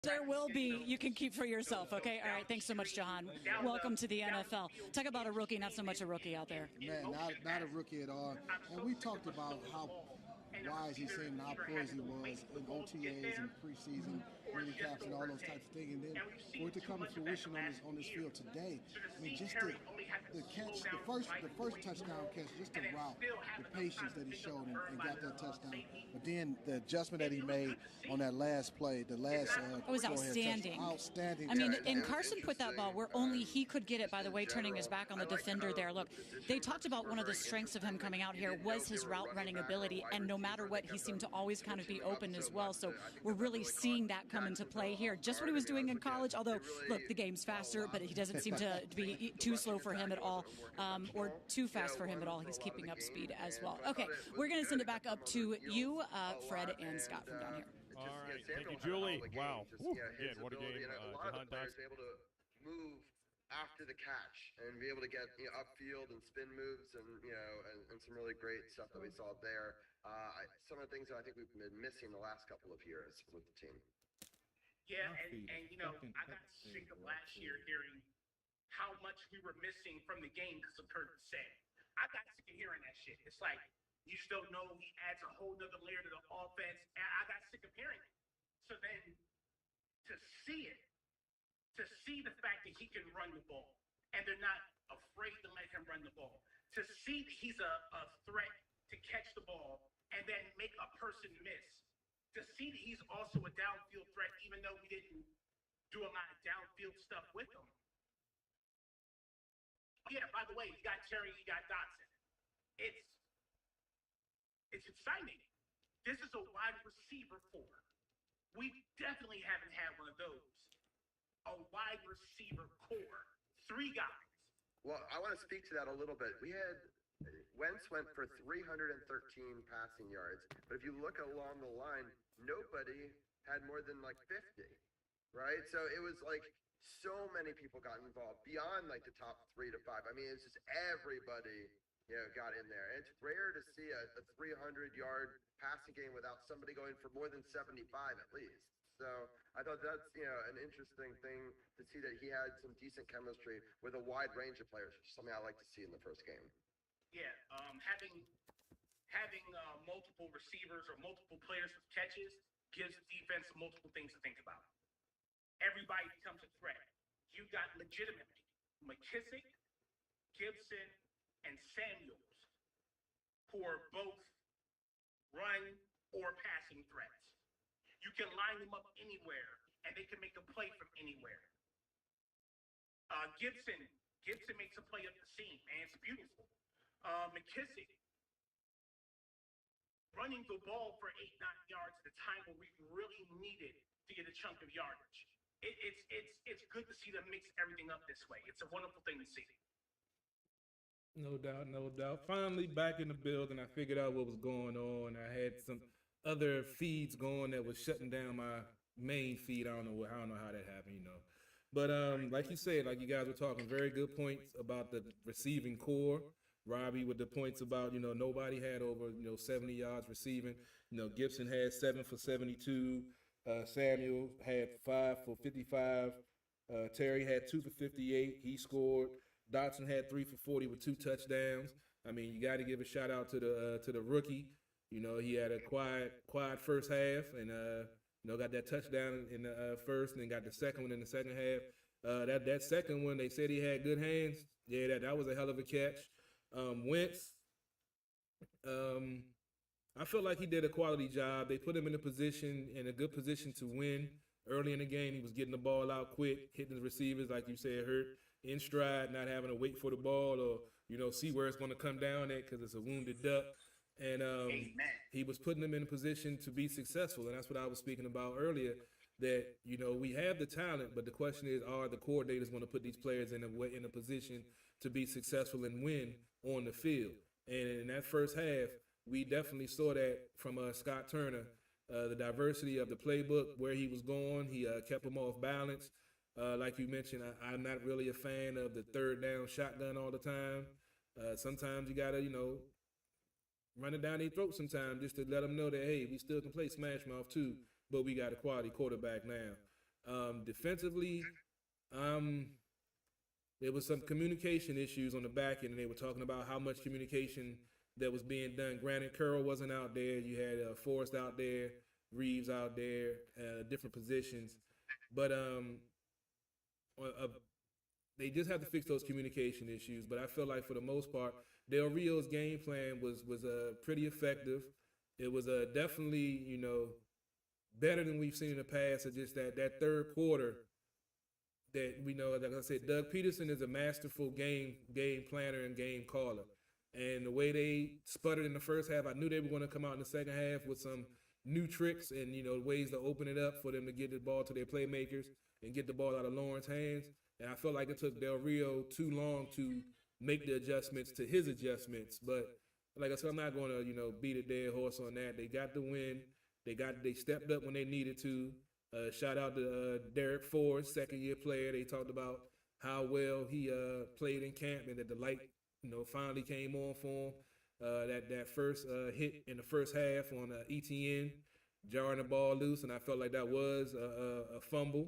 There will be. You can keep for yourself, okay? All right. Thanks so much, Jahan. Welcome to the NFL. Talk about a rookie, not so much a rookie out there. Man, not a rookie at all. And we talked about how wise he seemed, how poised he was in OTAs and preseason mini caps and all those types of things. And then for it to come to fruition on this field today, I mean, just the catch, the first touchdown catch, just the route, the patience that he showed and got that touchdown. But then the adjustment that he made on that last play, the last it was outstanding. Outstanding. I mean, and Carson put that ball where only he could get it, by the way, turning his back on the defender there. Look, they talked about one of the strengths of him coming out here was his route running ability, and no matter what, he seemed to always kind of be open as well. So we're really seeing that come into play here. Just what he was doing in college, although, look, the game's faster, but he doesn't seem to be too slow for him at all, or too fast for him at all. He's keeping up speed as well. Okay, we're going to send it back up to you, Fred and Scott from down here. All right, thank you, Julie. Wow. Again, what a game. A lot of the players able to move after the catch and be able to get upfield and spin moves and and some really great stuff that we saw there. Some of the things that I think we've been missing the last couple of years with the team. Yeah, and I got sick of last year hearing how much we were missing from the game because of Kurt said. I got sick of hearing that shit. It's like, you just don't know. He adds a whole nother layer to the offense. And I got sick of hearing it. So then to see it, to see the fact that he can run the ball and they're not afraid to let him run the ball, to see that he's a threat to catch the ball and then make a person miss, to see that he's also a downfield threat, even though we didn't do a lot of downfield stuff with him. Yeah, by the way, you got Terry, you got Dotson. It's exciting. This is a wide receiver core. We definitely haven't had one of those. A wide receiver core. 3 guys. Well, I want to speak to that a little bit. Wentz went for 313 passing yards, but if you look along the line, nobody had more than 50, right? So it was so many people got involved beyond the top 3 to 5. I mean, it's just everybody got in there. And it's rare to see a 300-yard passing game without somebody going for more than 75 at least. So I thought that's an interesting thing to see that he had some decent chemistry with a wide range of players, which is something I like to see in the first game. Yeah, having multiple receivers or multiple players with catches gives the defense multiple things to think about. Everybody becomes a threat. You got legitimately McKissick, Gibson, and Samuels, who are both run or passing threats. You can line them up anywhere, and they can make a play from anywhere. Gibson makes a play up the seam, and it's beautiful. McKissick running the ball for 8-9 yards at a time where we really needed to get a chunk of yardage. It's good to see them mix everything up this way. It's a wonderful thing to see. No doubt, no doubt. Finally back in the building, I figured out what was going on. I had some other feeds going that was shutting down my main feed. I don't know how that happened, But like you said, like you guys were talking, very good points about the receiving core. Robbie with the points about, nobody had over, 70 yards receiving. Gibson had 7 for 72. Samuel had 5 for 55. Terry had 2 for 58. He scored. Dotson had 3 for 40 with 2 touchdowns. I mean, you got to give a shout out to the rookie. He had a quiet first half and got that touchdown in the first, and then got the second one in the second half. That second one, they said he had good hands. Yeah, that was a hell of a catch. Wentz, I feel like he did a quality job. They put him in a good position to win. Early in the game, he was getting the ball out quick, hitting the receivers, like you said, hurt in stride, not having to wait for the ball or, see where it's going to come down at because it's a wounded duck. And he was putting them in a position to be successful. And that's what I was speaking about earlier, that, we have the talent, but the question is, are the coordinators going to put these players in a position to be successful and win on the field? And in that first half, we definitely saw that from Scott Turner, the diversity of the playbook, where he was going. He kept them off balance. Like you mentioned, I'm not really a fan of the third down shotgun all the time. Sometimes you got to, run it down their throat sometimes just to let them know that, hey, we still can play smash mouth too, but we got a quality quarterback now. Defensively, there was some communication issues on the back end, and they were talking about how much communication that was being done. Granted, Curl wasn't out there. You had Forrest out there, Reeves out there, different positions. But they just have to fix those communication issues. But I feel like for the most part, Del Rio's game plan was pretty effective. It was definitely, you know, better than we've seen in the past. It's just that third quarter that we know, like I said, Doug Peterson is a masterful game planner and game caller. And the way they sputtered in the first half, I knew they were going to come out in the second half with some new tricks and, you know, ways to open it up for them to get the ball to their playmakers and get the ball out of Lawrence's hands. And I felt like it took Del Rio too long to make the adjustments to his adjustments. But like I said, I'm not going to, you know, beat a dead horse on that. They got the win. They stepped up when they needed to. Shout out to Derek Ford, second-year player. They talked about how well he played in camp and that the light, you know, finally came on for him. That first hit in the first half on ETN, jarring the ball loose, and I felt like that was a fumble.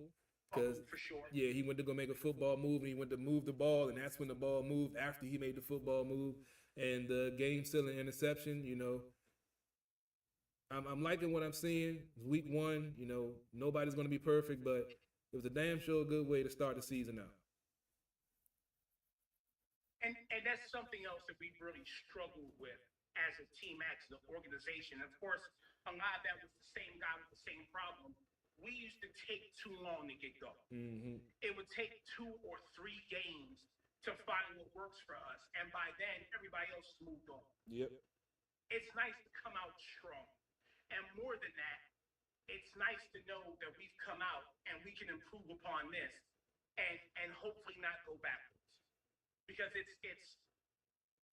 Because, for sure. Yeah, he went to go make a football move, and he went to move the ball, and that's when the ball moved after he made the football move. And the game-sealing interception, you know, I'm liking what I'm seeing. Week one, you know, nobody's going to be perfect, but it was a damn sure good way to start the season out. And that's something else that we've really struggled with as a team, as an organization. Of course, a lot of that was the same guy with the same problem. We used to take too long to get going. Mm-hmm. It would take 2 or 3 games to find what works for us. And by then, everybody else has moved on. Yep. It's nice to come out strong. And more than that, it's nice to know that we've come out and we can improve upon this and hopefully not go backwards. Because it's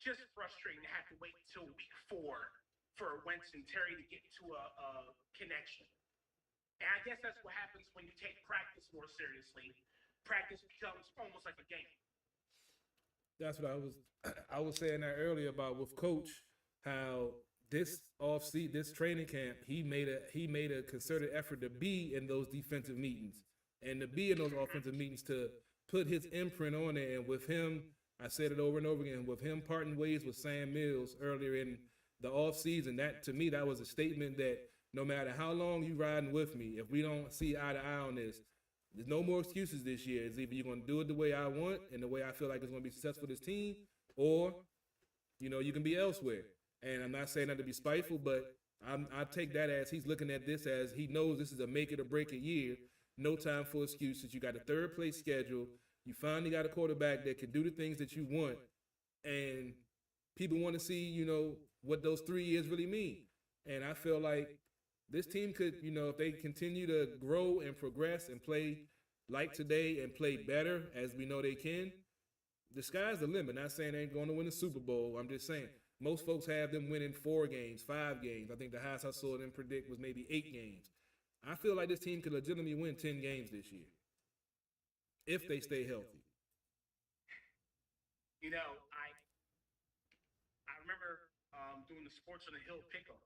just frustrating to have to wait till week 4 for Wentz and Terry to get to a connection. And I guess that's what happens when you take practice more seriously. Practice becomes almost like a game. That's what I was saying that earlier about with Coach, how this this training camp, he made a concerted effort to be in those defensive meetings and to be in those offensive meetings to put his imprint on it. And with him, I said it over and over again, with him parting ways with Sam Mills earlier in the offseason, that to me, that was a statement that no matter how long you riding with me, if we don't see eye to eye on this, there's no more excuses this year. It's either you're going to do it the way I want and the way I feel like it's going to be successful for this team, or, you know, you can be elsewhere. And I'm not saying that to be spiteful, but I take that as he's looking at this as he knows this is a make it or break it year. No time for excuses. You got a third place schedule. You finally got a quarterback that can do the things that you want. And people want to see, you know, what those 3 years really mean. And I feel like this team could, you know, if they continue to grow and progress and play like today and play better as we know they can, the sky's the limit. Not saying they ain't going to win the Super Bowl. I'm just saying most folks have them winning 4 games, 5 games. I think the highest I saw them predict was maybe 8 games. I feel like this team could legitimately win 10 games this year if they stay healthy. You know, I remember doing the Sports on the Hill pick'em,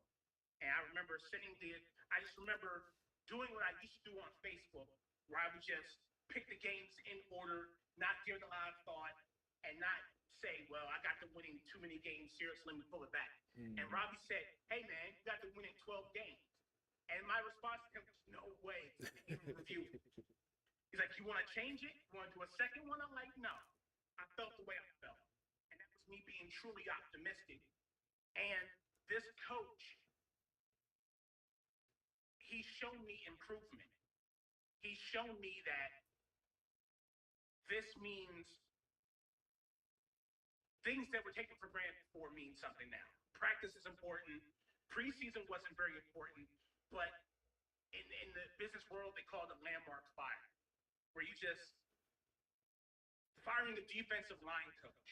and I remember I just remember doing what I used to do on Facebook, where I would just pick the games in order, not give it a lot of thought, and not say, well, I got to winning too many games here, so let me pull it back. Mm-hmm. And Robbie said, hey, man, you got to win in 12 games. And my response to him was, no way. Even review it. He's like, you want to change it? You want to do a second one? I'm like, no. I felt the way I felt. And that was me being truly optimistic. And this coach, he's shown me improvement. He's shown me that this means things that were taken for granted before mean something now. Practice is important. Preseason wasn't very important, but in the business world, they call it a landmark fire, where you just firing the defensive line coach.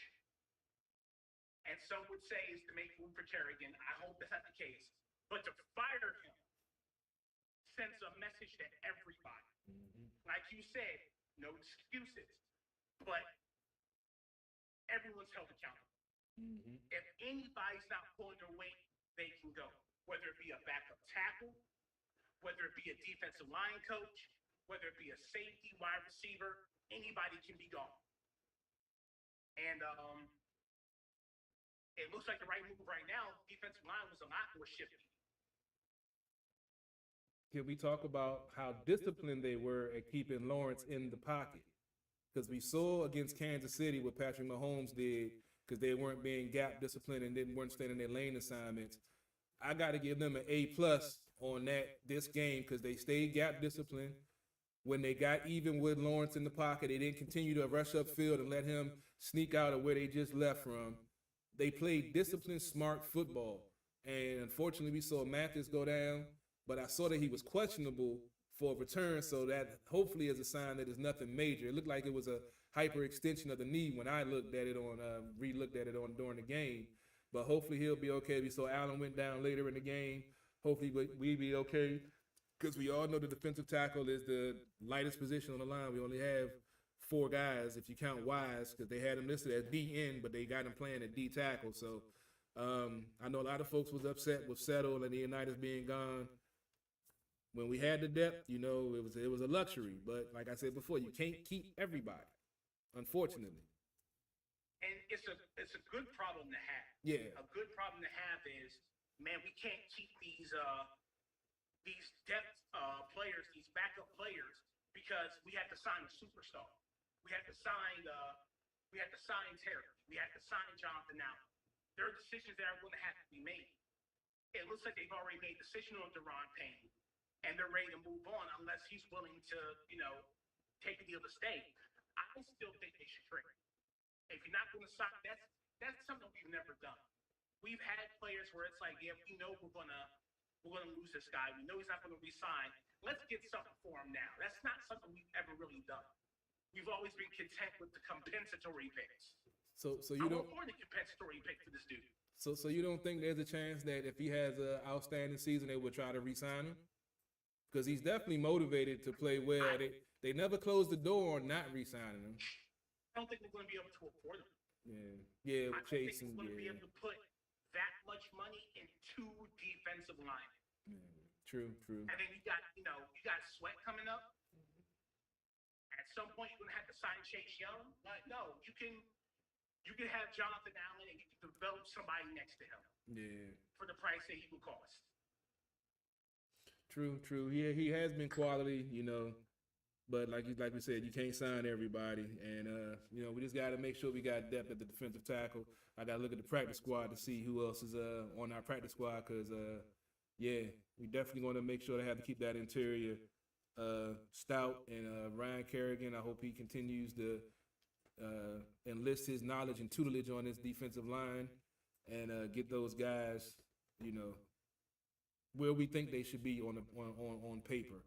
And some would say is to make room for Kerrigan. I hope that's not the case. But to fire him sends a message to everybody. Mm-hmm. Like you said, no excuses. But everyone's held accountable. Mm-hmm. If anybody's not pulling their weight, they can go. Whether it be a backup tackle, whether it be a defensive line coach, whether it be a safety, wide receiver, anybody can be gone. And it looks like the right move right now. Defensive line was a lot more shifty. Can we talk about how disciplined they were at keeping Lawrence in the pocket? Because we saw against Kansas City what Patrick Mahomes did, because they weren't being gap disciplined and weren't staying in their lane assignments. I got to give them an A+ on this game, because they stayed gap disciplined. When they got even with Lawrence in the pocket, they didn't continue to rush upfield and let him sneak out of where they just left from. They played disciplined, smart football. And unfortunately, we saw Mathis go down, but I saw that he was questionable for a return, so that hopefully is a sign that it's nothing major. It looked like it was a hyperextension of the knee when I looked at it on, re-looked at it on during the game. But hopefully he'll be okay. We saw Allen went down later in the game. Hopefully we be okay, because we all know the defensive tackle is the lightest position on the line. We only have 4 guys, if you count Wise, because they had him listed as D-end, but they got him playing at D-tackle. So I know a lot of folks was upset with Settle and the Unitas being gone. When we had the depth, you know, it was a luxury. But like I said before, you can't keep everybody, unfortunately. And it's a good problem to have. Yeah. A good problem to have is, man, we can't keep these depth players, these backup players, because we had to sign a superstar. We had to sign Terry. We had to sign Jonathan Allen. There are decisions that are going to have to be made. It looks like they've already made a decision on Deron Payne, and they're ready to move on unless he's willing to, you know, take a deal to stay. I still think they should trade. If you're not going to sign, that's something we've never done. We've had players where it's like, yeah, we know we're gonna lose this guy. We know he's not going to resign. Let's get something for him now. That's not something we've ever really done. We've always been content with the compensatory picks. So you don't want more than compensatory pick for this dude. So you don't think there's a chance that if he has an outstanding season, they would try to re-sign him? Because he's definitely motivated to play well. They never closed the door on not re-signing him. I don't think we're going to be able to afford him. Yeah, I don't Chase think and we're going to be able to put that much money in 2 defensive linemen. True. And then you got Sweat coming up. At some point, you're going to have to sign Chase Young. No, you can have Jonathan Allen and you can develop somebody next to him. Yeah. For the price that he will cost. True. Yeah, he has been quality, you know. But like we said, you can't sign everybody. And, you know, we just got to make sure we got depth at the defensive tackle. I got to look at the practice squad to see who else is on our practice squad because, yeah, we definitely going to make sure they have to keep that interior stout. And Ryan Kerrigan, I hope he continues to enlist his knowledge and tutelage on this defensive line and get those guys, you know, where we think they should be on paper.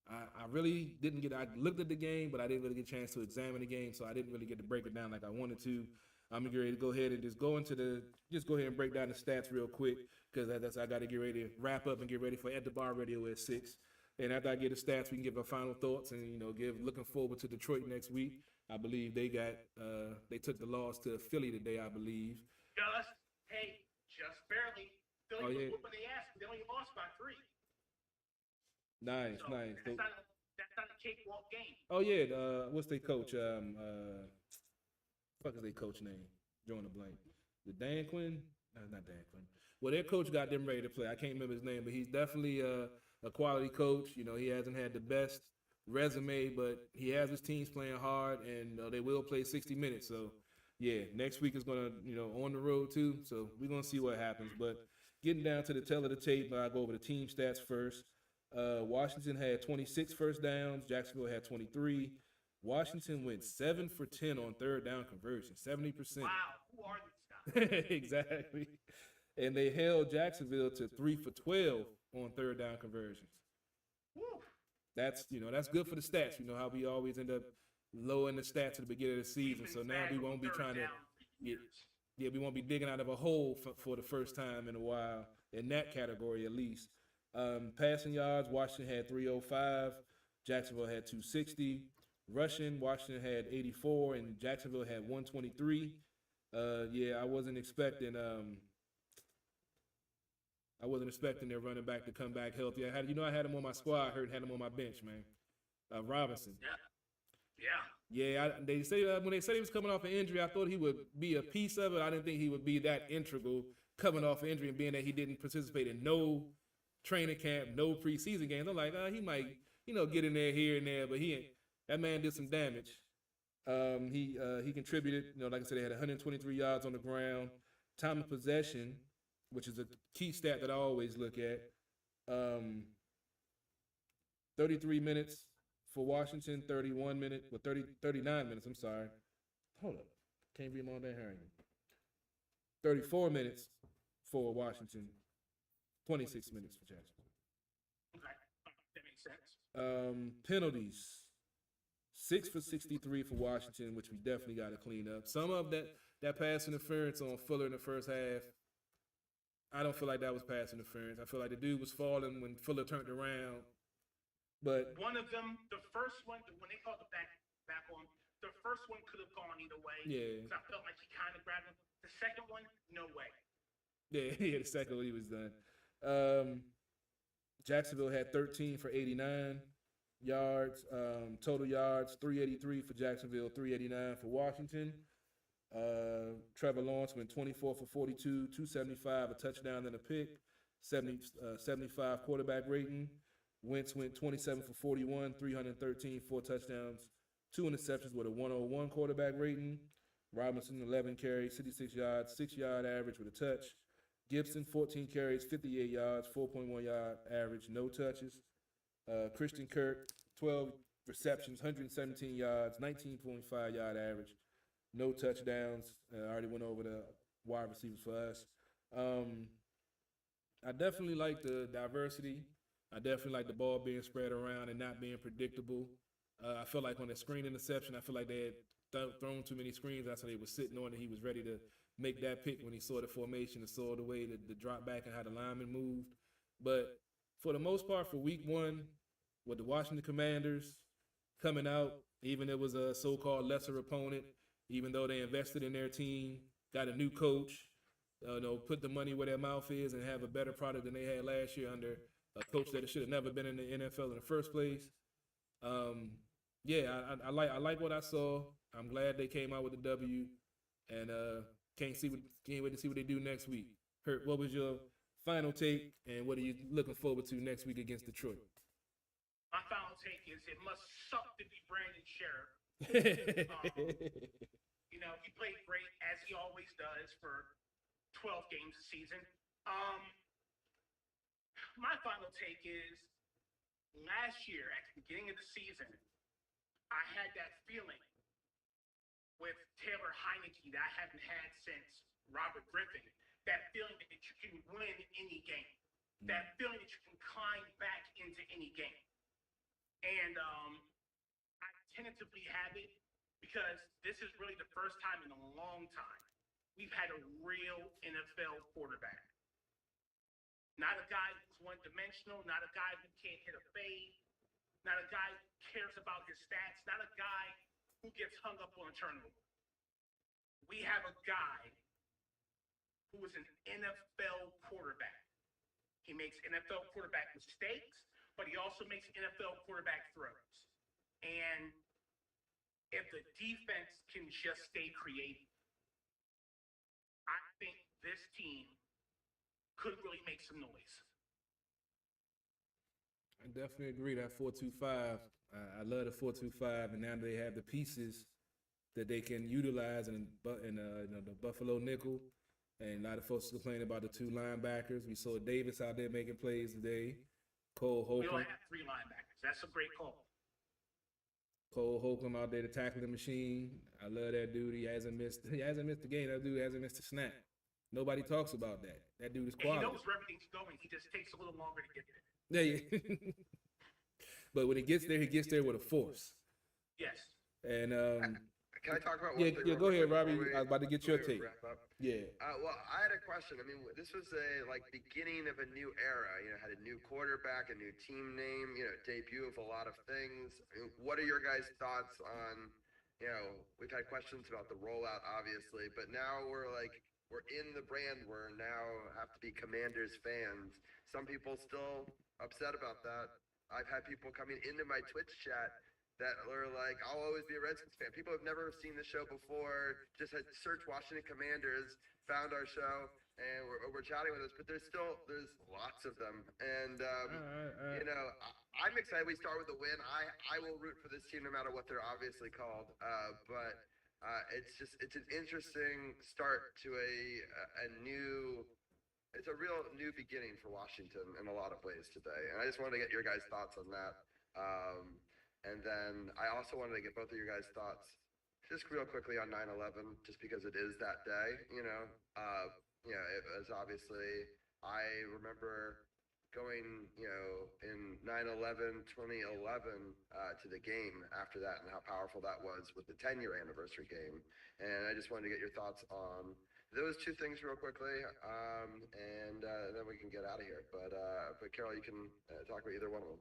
I really didn't get. I looked at the game, but I didn't really get a chance to examine the game, so I didn't really get to break it down like I wanted to. I'm ready to go ahead and just go ahead and break down the stats real quick because I got to get ready to wrap up and get ready for At the Bar Radio at 6. And after I get the stats, we can give our final thoughts and looking forward to Detroit next week. I believe they took the loss to Philly today. I believe. Just barely. Philly was whooping the ass. They only lost by 3. Nice. That's not a cakewalk game. Oh yeah, what's their coach? Fuck is their coach name? Drawing a blank. The Dan Quinn? No, not Dan Quinn. Well, their coach got them ready to play. I can't remember his name, but he's definitely a quality coach. You know, he hasn't had the best resume, but he has his teams playing hard, and they will play 60 minutes. So, yeah, next week is gonna, on the road too. So we're gonna see what happens. But getting down to the tail of the tape, I'll go over the team stats first. Washington had 26 first downs. Jacksonville had 23. Washington went 7 for 10 on third down conversion, 70%. Wow, who are these guys? Exactly. And they held Jacksonville to 3 for 12 on third down conversions. Woo. That's good for the stats. You know how we always end up low in the stats at the beginning of the season. So now we won't be trying to we won't be digging out of a hole for the first time in a while in that category at least. Passing yards, Washington had 305. Jacksonville had 260. Rushing, Washington had 84, and Jacksonville had 123. I wasn't expecting their running back to come back healthy. I had him on my squad. I had him on my bench, man. Robinson. Yeah. They say when they said he was coming off an injury, I thought he would be a piece of it. I didn't think he would be that integral coming off an injury and being that he didn't participate in no training camp, no preseason games. I'm like, he might, get in there here and there, but he ain't. That man did some damage. He contributed. Like I said, they had 123 yards on the ground. Time of possession, which is a key stat that I always look at. 33 minutes for Washington, 39 minutes, I'm sorry. Hold up. Can't read them all that here. 34 minutes for Washington, 26 minutes for Jacksonville. Okay, that makes sense. Penalties, 6 for 63 for Washington, which we definitely got to clean up. Some of that pass interference on Fuller in the first half, I don't feel like that was pass interference. I feel like the dude was falling when Fuller turned around. But one of them, the first one, when they called the back on, the first one could have gone either way. Yeah. I felt like he kind of grabbed him. The second one, no way. Yeah, the second one he was done. Jacksonville had 13 for 89 yards. Total yards, 383 for Jacksonville, 389 for Washington. Trevor Lawrence went 24 for 42, 275, a touchdown and a pick, 75 quarterback rating. Wentz went 27 for 41, 313, 4 touchdowns, 2 interceptions with a 101 quarterback rating. Robinson, 11 carries, 66 yards, 6-yard average with a touch. Gibson, 14 carries, 58 yards, 4.1 yard average, no touches. Christian Kirk, 12 receptions, 117 yards, 19.5 yard average, no touchdowns. I already went over the wide receivers for us. I definitely like the diversity. I definitely like the ball being spread around and not being predictable. I feel like on the screen interception, I feel like they had thrown too many screens. That's why they were sitting on it. He was ready to make that pick when he saw the formation and saw the way the drop back and how the lineman moved. But for the most part, for week one, with the Washington Commanders coming out, even it was a so-called lesser opponent, even though they invested in their team, got a new coach, put the money where their mouth is and have a better product than they had last year under a coach that should have never been in the NFL in the first place. I like what I saw. I'm glad they came out with the W, and can't wait to see what they do next week. Hurt, what was your final take, and what are you looking forward to next week against Detroit? My final take is it must suck to be Brandon Sheriff. He played great as he always does for 12 games a season. My final take is last year at the beginning of the season, I had that feeling with Taylor Heineke that I haven't had since Robert Griffin. That feeling that you can win any game. That feeling that you can climb back into any game. And I tentatively have it because this is really the first time in a long time we've had a real NFL quarterback. Not a guy who's one-dimensional, not a guy who can't hit a fade, not a guy who cares about his stats, not a guy who gets hung up on a turnover. We have a guy who is an NFL quarterback. He makes NFL quarterback mistakes, but he also makes NFL quarterback throws. And if the defense can just stay creative, I think this team could really make some noise. I definitely agree. That 4-2-5, I love the 4-2-5, and now they have the pieces that they can utilize in the Buffalo nickel. And a lot of folks complain about the 2 linebackers. We saw Davis out there making plays today. Cole Holcomb. We only have 3 linebackers. That's a great call. Cole Holcomb out there, the tackling machine. I love that dude. He hasn't missed the game. That dude hasn't missed a snap. Nobody talks about that. That dude is quality. He knows where everything's going. He just takes a little longer to get there. Yeah. But when he gets there with a force. Yes. And can I talk about one thing? Yeah, go ahead, Robbie. I was about to get your take. Yeah. Well, I had a question. I mean, this was a beginning of a new era. Had a new quarterback, a new team name. Debut of a lot of things. I mean, what are your guys' thoughts on? We've had questions about the rollout, obviously, but now we're in the brand. We're now have to be Commanders fans. Some people still upset about that. I've had people coming into my Twitch chat that are like, I'll always be a Redskins fan. People have never seen the show before, just had searched Washington Commanders, found our show, and we're chatting with us. But there's lots of them, and I'm excited. We start with a win. I will root for this team no matter what they're obviously called. But it's an interesting start to a new. It's a real new beginning for Washington in a lot of ways today, and I just wanted to get your guys' thoughts on that. And then I also wanted to get both of your guys' thoughts just real quickly on 9/11, just because it is that day. It was obviously, I remember going, in 9/11, 2011, to the game after that and how powerful that was with the 10-year anniversary game. And I just wanted to get your thoughts on those two things real quickly, and then we can get out of here. But Carol, you can talk about either one of them.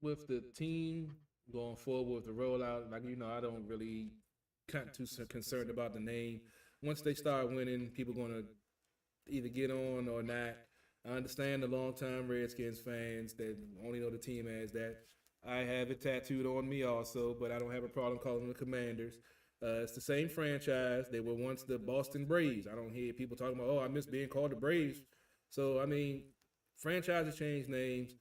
With the team going forward with the rollout, I don't really kind too concerned about the name. Once they start winning, people going to either get on or not. I understand the longtime Redskins fans that only know the team as that. I have it tattooed on me also, but I don't have a problem calling them the Commanders. It's the same franchise. They were once the Boston Braves. I don't hear people talking about, I miss being called the Braves. So, franchises change names.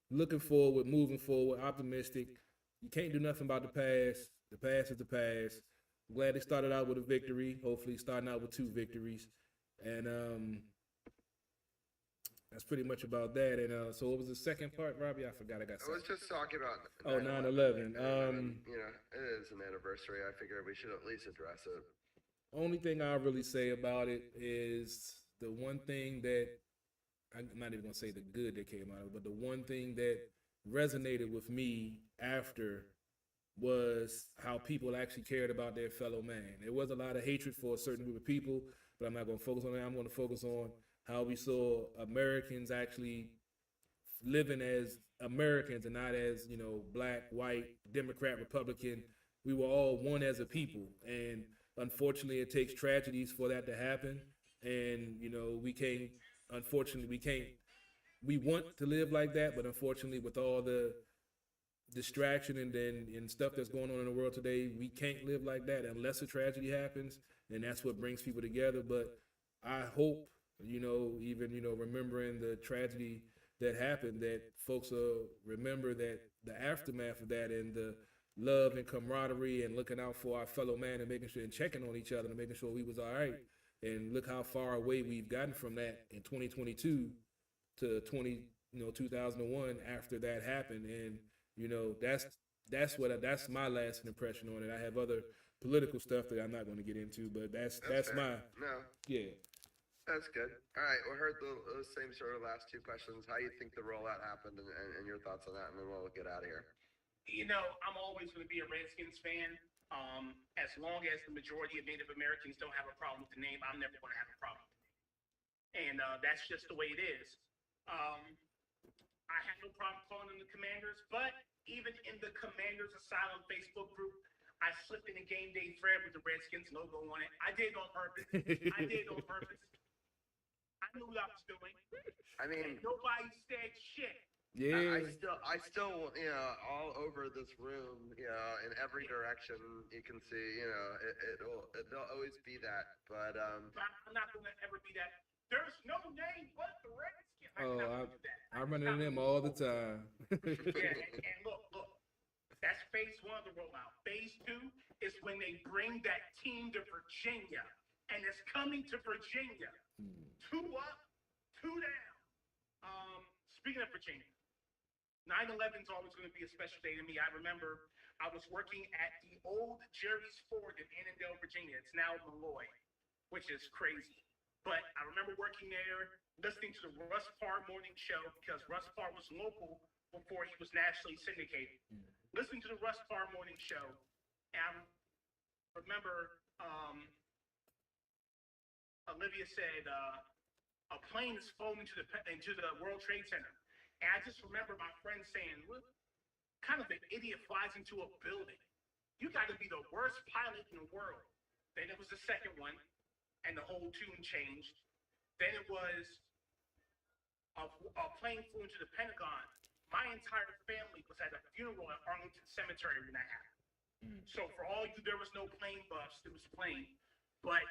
Looking forward, moving forward, optimistic. You can't do nothing about the past. The past is the past. I'm glad they started out with a victory. Hopefully starting out with 2 victories. And that's pretty much about that. And so what was the second part, Robbie? I forgot. I was just talking about 9/11. It is an anniversary. I figured we should at least address it. Only thing I'll really say about it is the one thing that, I'm not even going to say the good that came out of it, but the one thing that resonated with me after was how people actually cared about their fellow man. There was a lot of hatred for a certain group of people, but I'm not going to focus on that. I'm going to focus on how we saw Americans actually living as Americans and not as, black, white, Democrat, Republican. We were all one as a people. And unfortunately, it takes tragedies for that to happen. And, we want to live like that, but unfortunately with all the distraction and stuff that's going on in the world today, we can't live like that unless a tragedy happens, and that's what brings people together. But I hope, even, remembering the tragedy that happened, that folks will remember that the aftermath of that and the love and camaraderie and looking out for our fellow man and making sure and checking on each other and making sure we was all right. And look how far away we've gotten from that in 2022 to 2001 after that happened. And, that's my lasting impression on it. I have other political stuff that I'm not going to get into, but that's my, yeah. That's good. All right, we heard those same sort of last two questions. How you think the rollout happened and your thoughts on that, and then we'll get out of here. I'm always going to be a Redskins fan. As long as the majority of Native Americans don't have a problem with the name, I'm never going to have a problem with the name. And that's just the way it is. I have no problem calling them the Commanders, but even in the Commanders Asylum Facebook group, I slipped in a game day thread with the Redskins logo on it. I did it on purpose. I knew what I was doing. And nobody said shit. Yeah. I still, all over this room, in every direction you can see, there'll always be that. But I'm not going to ever be that. There's no name but the Redskins. I run into them all the time. and look, that's phase 1 of the rollout. Phase 2 is when they bring that team to Virginia, and it's coming to Virginia. 2 up, 2 down. Speaking of Virginia, 9/11 is always going to be a special day to me. I remember I was working at the old Jerry's Ford in Annandale, Virginia. It's now Malloy, which is crazy. But I remember working there, listening to the Russ Parr morning show, because Russ Parr was local before he was nationally syndicated. Listening to the Russ Parr morning show, and I remember Olivia said, a plane is falling into the World Trade Center. And I just remember my friend saying, what kind of an idiot flies into a building? You got to be the worst pilot in the world. Then it was the second one, and the whole tune changed. Then it was plane flew into the Pentagon. My entire family was at a funeral at Arlington Cemetery when that happened. So for all you, there was no plane buffs. It was plane, but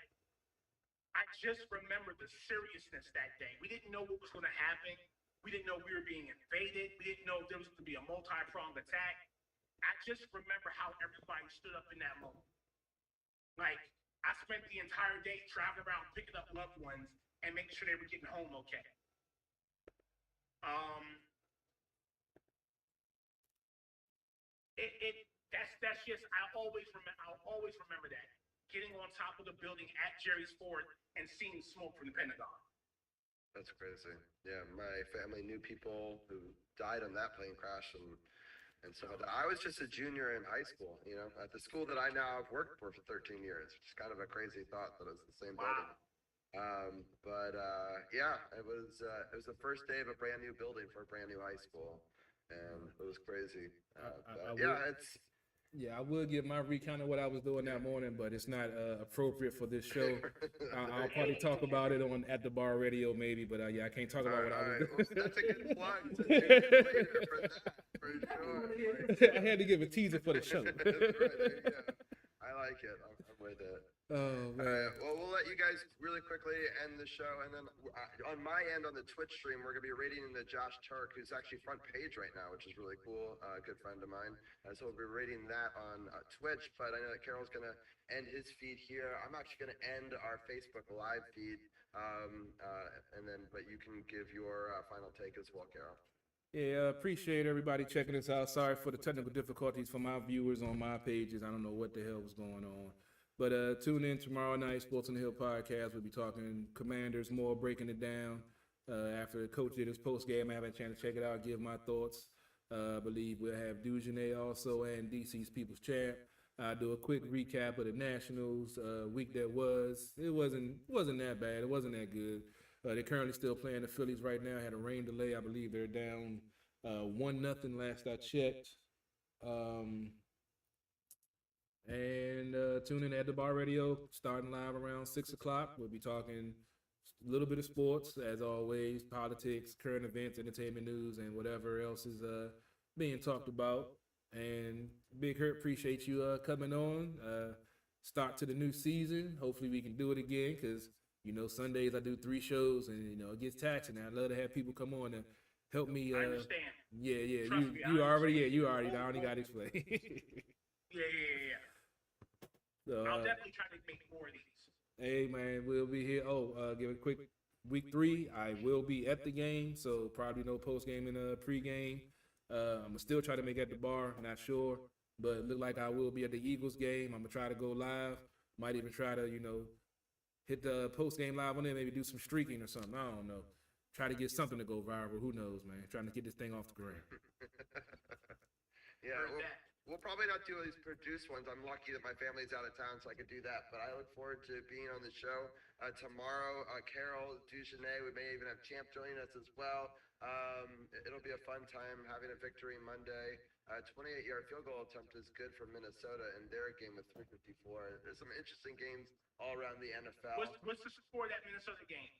I just remember the seriousness that day. We didn't know what was going to happen. We didn't know we were being invaded. We didn't know there was going to be a multi-pronged attack. I just remember how everybody stood up in that moment. Like, I spent the entire day traveling around picking up loved ones and making sure they were getting home okay. That's just I'll always remember that. Getting on top of the building at Jerry's Ford and seeing smoke from the Pentagon. That's crazy. Yeah, my family knew people who died on that plane crash, and so I was just a junior in high school, you know, at the school that I now have worked for 13 years. Which is kind of a crazy thought that it was the same building. Yeah, it was the first day of a brand new building for a brand new high school, and it was crazy. I would give my recount of what I was doing that morning, but it's not appropriate for this show. I'll probably talk about it on At the Bar Radio maybe, but I can't talk about what I was doing. Well, that's a good plug to do later for that, for sure. I had to give a teaser for the show. That's right, there you go. I like it. I'm with it. Oh, man. All right, well, we'll let you guys really quickly end the show, and then on my end on the Twitch stream, we're going to be rating the Josh Turk, who's actually front page right now, which is really cool. A good friend of mine. So we'll be rating that on Twitch, but I know that Carol's going to end his feed here. I'm actually going to end our Facebook live feed, but you can give your final take as well, Carol. Yeah, appreciate everybody checking us out. Sorry for the technical difficulties for my viewers on my pages. I don't know what the hell was going on. But tune in tomorrow night, Sports on the Hill podcast. We'll be talking Commanders more, breaking it down. After the coach did his post game, I haven't had a chance to check it out, give my thoughts. I believe we'll have Dujanet also and DC's People's Champ. I'll do a quick recap of the Nationals week that was. It wasn't that bad. It wasn't that good. They're currently still playing the Phillies right now. Had a rain delay. I believe they're down 1-0 last I checked. And tune in at the Bar Radio, starting live around 6 o'clock. We'll be talking a little bit of sports, as always, politics, current events, entertainment news, and whatever else is being talked about. And Big Hurt, appreciate you coming on. Start to the new season. Hopefully we can do it again because, you know, Sundays I do 3 shows and, you know, it gets taxing. I'd love to have people come on and help me. I understand. Yeah. You already. I only got to explain. Yeah. So, I'll definitely try to make more of these. Hey, man, we'll be here. Give a quick week 3. I will be at the game, so probably no post-game and pre-game. I'm going to still try to make at the bar, not sure. But it look like I will be at the Eagles game. I'm going to try to go live. Might even try to, you know, hit the post-game live on there, maybe do some streaking or something. I don't know. Try to get something to go viral. Who knows, man? Trying to get this thing off the ground. Yeah, we'll probably not do these produced ones. I'm lucky that my family's out of town, so I could do that. But I look forward to being on the show tomorrow. Carol, Dujanet, we may even have Champ joining us as well. It'll be a fun time having a victory Monday. 28-yard field goal attempt is good for Minnesota in their game with 3:54. There's some interesting games all around the NFL. What's the score of that Minnesota game?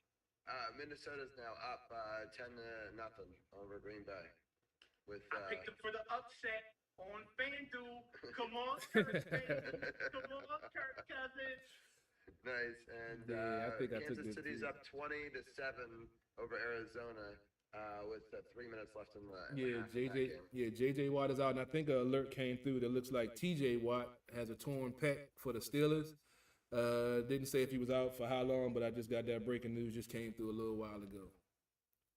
Minnesota's now up 10-0 over Green Bay. I picked them for the upset on FanDuel. Come on, Kirk Cousins. Nice. And I think Kansas City's up 20-7 over Arizona with 3 minutes left in the JJ Watt is out, and I think an alert came through that looks like TJ Watt has a torn pec for the Steelers. Didn't say if he was out for how long, but I just got that breaking news just came through a little while ago.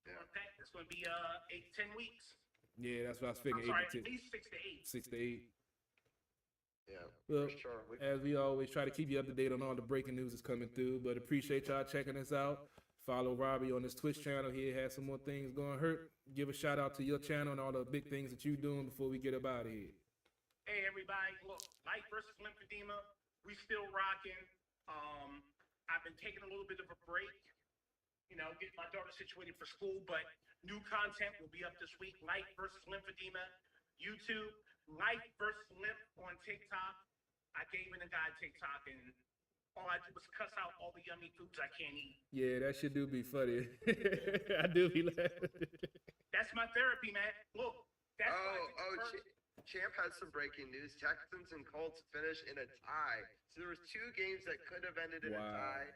Yeah. It's going to be 8-10 weeks. Yeah, that's what I was figuring. At least 6 to 8. 6 to 8. Yeah, well, for sure. As we always try to keep you up to date on all the breaking news that's coming through, but appreciate y'all checking us out. Follow Robbie on his Twitch channel. He has some more things going to hurt. Give a shout out to your channel and all the big things that you're doing before we get up out of here. Hey, everybody. Look, life versus lymphedema. We still rocking. I've been taking a little bit of a break, you know, getting my daughter situated for school, but new content will be up this week. Life versus lymphedema, YouTube. Life versus lymph on TikTok. I gave in a guy TikTok, and all I do is cuss out all the yummy foods I can't eat. Yeah, that shit do be funny. I do be laughing. That's my therapy, man. Look, that's why I did first. Champ has some breaking news. Texans and Colts finish in a tie. So there was 2 games that could have ended in a tie.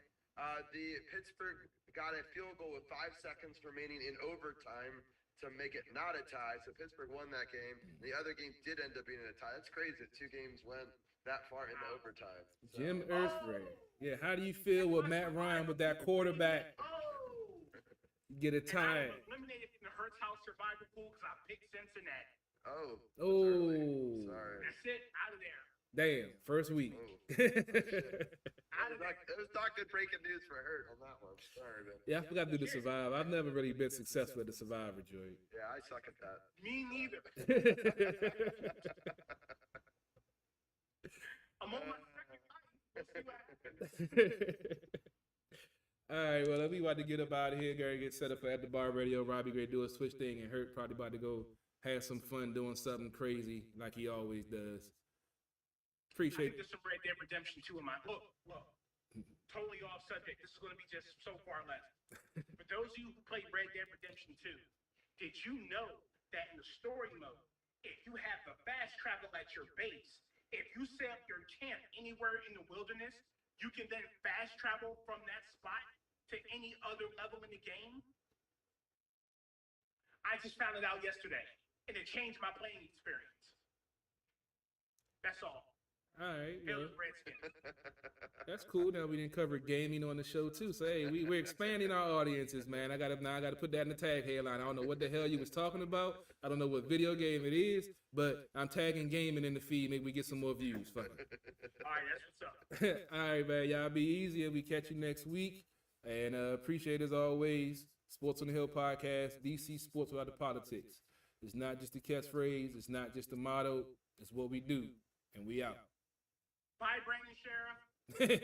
The Pittsburgh got a field goal with 5 seconds remaining in overtime to make it not a tie. So Pittsburgh won that game. The other game did end up being a tie. That's crazy that 2 games went that far into overtime. So. Jim Irsay. Yeah, how do you feel with Matt Ryan with that quarterback? Get a tie. I'm eliminated from the Hurts House survivor pool because I picked Cincinnati. Oh. Sorry. That's it. Out of there. Damn. First week. It was not good breaking news for Hurt on that one. Sorry, man. Yeah, I forgot to do the Survivor. I've never really been successful at the Survivor, Joey. Yeah, I suck at that. Me neither. I'm on my second night. We'll see what happens. All right, well, we about to get up out of here. Gary get set up for At the Bar Radio. Robbie Gray do a switch thing, and Hurt probably about to go have some fun doing something crazy like he always does. Appreciate it. There's some Red Dead Redemption 2 in my look. Totally off subject. This is going to be just so far left. For those of you who played Red Dead Redemption 2, did you know that in the story mode, if you have the fast travel at your base, if you set up your camp anywhere in the wilderness, you can then fast travel from that spot to any other level in the game? I just found it out yesterday, and it changed my playing experience. That's all. All right. Well, Redskins. that's cool. Now we didn't cover gaming on the show too. So hey, we're expanding our audiences, man. I gotta put that in the tag headline. I don't know what the hell you was talking about. I don't know what video game it is, but I'm tagging gaming in the feed. Maybe we get some more views. Fuck it. All right, that's what's up. All right, man. Y'all be easy, and we catch you next week. And appreciate as always. Sports on the Hill podcast, DC Sports Without the Politics. It's not just a catchphrase. It's not just a motto. It's what we do, and we out. Bye, Brandon Sheriff.